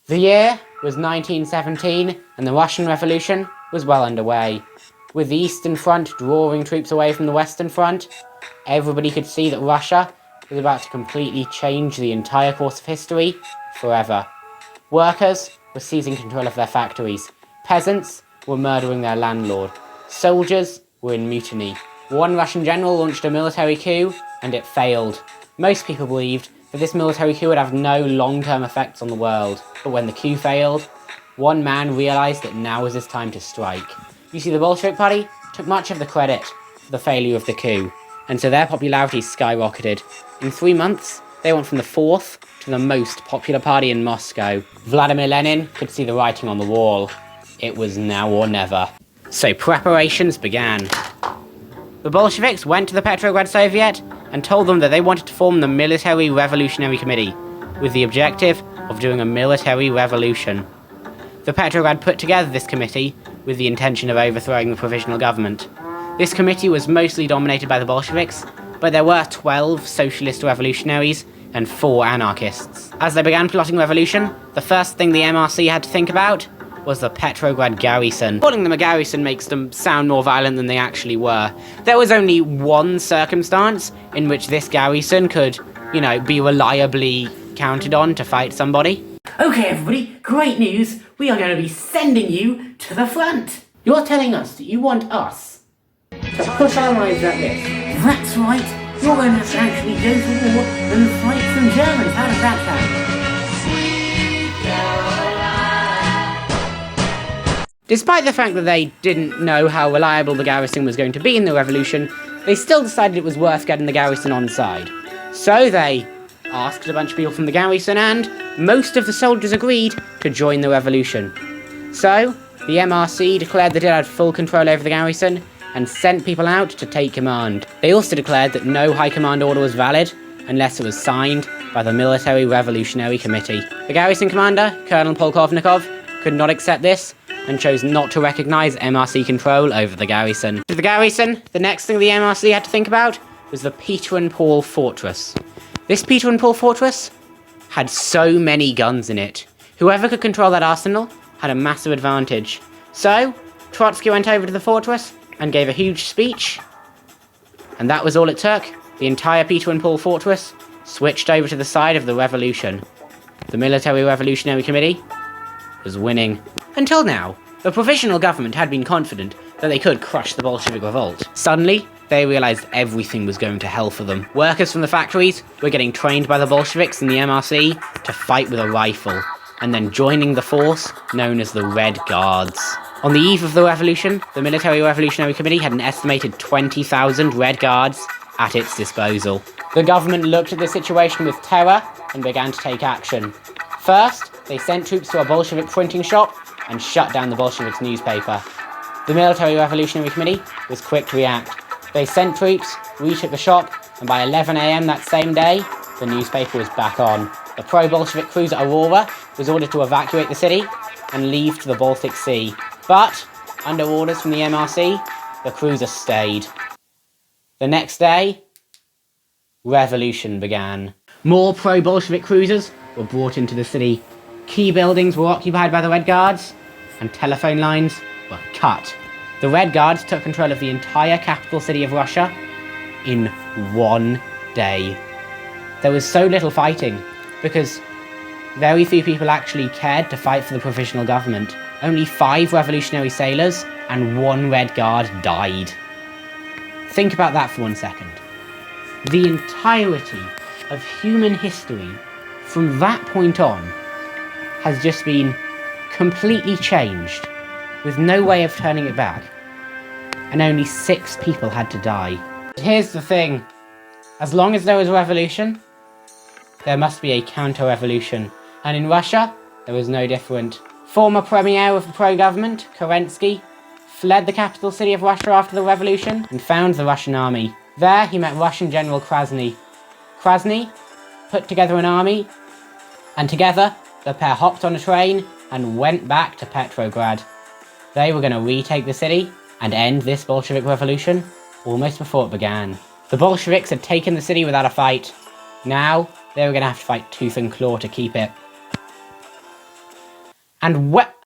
The year was 1917, and the Russian Revolution was well underway. With the Eastern Front drawing troops away from the Western Front, everybody could see that Russia was about to completely change the entire course of history forever. Workers were seizing control of their factories. Peasants were murdering their landlord. Soldiers were in mutiny. One Russian general launched a military coup, and it failed. Most people believed that this military coup would have no long-term effects on the world. But when the coup failed, one man realised that now was his time to strike. You see, the Bolshevik Party took much of the credit for the failure of the coup, and so their popularity skyrocketed. In 3 months, they went from the fourth to the most popular party in Moscow. Vladimir Lenin could see the writing on the wall. It was now or never. So preparations began. The Bolsheviks went to the Petrograd Soviet and told them that they wanted to form the Military Revolutionary Committee, with the objective of doing a military revolution. The Petrograd put together this committee with the intention of overthrowing the provisional government. This committee was mostly dominated by the Bolsheviks, but there were 12 socialist revolutionaries and 4 anarchists. As they began plotting revolution, the first thing the MRC had to think about was the Petrograd garrison. Calling them a garrison makes them sound more violent than they actually were. There was only one circumstance in which this garrison could, be reliably counted on to fight somebody. Okay, everybody, great news. We are going to be sending you to the front. You're telling us that you want us to push our lives at risk. That's right. You're going to have to actually go to war and fight some Germans. How does that sound? Despite the fact that they didn't know how reliable the garrison was going to be in the revolution, they still decided it was worth getting the garrison on side. So they asked a bunch of people from the garrison, and most of the soldiers agreed to join the revolution. So the MRC declared that it had full control over the garrison and sent people out to take command. They also declared that no high command order was valid unless it was signed by the Military Revolutionary Committee. The garrison commander, Colonel Polkovnikov, could not accept this and chose not to recognise MRC control over the garrison. To the garrison, the next thing the MRC had to think about was the Peter and Paul Fortress. This Peter and Paul Fortress had so many guns in it. Whoever could control that arsenal had a massive advantage. So, Trotsky went over to the fortress and gave a huge speech, and that was all it took. The entire Peter and Paul Fortress switched over to the side of the revolution. The Military Revolutionary Committee was winning. Until now, the provisional government had been confident that they could crush the Bolshevik revolt. Suddenly, they realised everything was going to hell for them. Workers from the factories were getting trained by the Bolsheviks and the MRC to fight with a rifle, and then joining the force known as the Red Guards. On the eve of the revolution, the Military Revolutionary Committee had an estimated 20,000 Red Guards at its disposal. The government looked at the situation with terror and began to take action. First, they sent troops to a Bolshevik printing shop and shut down the Bolsheviks' newspaper. The Military Revolutionary Committee was quick to react. They sent troops, retook the shop, and by 11 AM that same day, the newspaper was back on. The pro-Bolshevik cruiser Aurora was ordered to evacuate the city and leave to the Baltic Sea. But, under orders from the MRC, the cruiser stayed. The next day, revolution began. More pro-Bolshevik cruisers were brought into the city. Key buildings were occupied by the Red Guards, and telephone lines were cut. The Red Guards took control of the entire capital city of Russia in 1 day. There was so little fighting, because very few people actually cared to fight for the provisional government. Only 5 revolutionary sailors and 1 Red Guard died. Think about that for 1 second. The entirety of human history from that point on has just been completely changed, with no way of turning it back, and only 6 people had to die. Here's the thing, as long as there was a revolution, there must be a counter-revolution, and in Russia, there was no different. Former premier of the pro-government, Kerensky, fled the capital city of Russia after the revolution and found the Russian army. There he met Russian General Krasny. Krasny put together an army, and together the pair hopped on a train and went back to Petrograd. They were going to retake the city and end this Bolshevik revolution almost before it began. The Bolsheviks had taken the city without a fight. Now, they were going to have to fight tooth and claw to keep it. And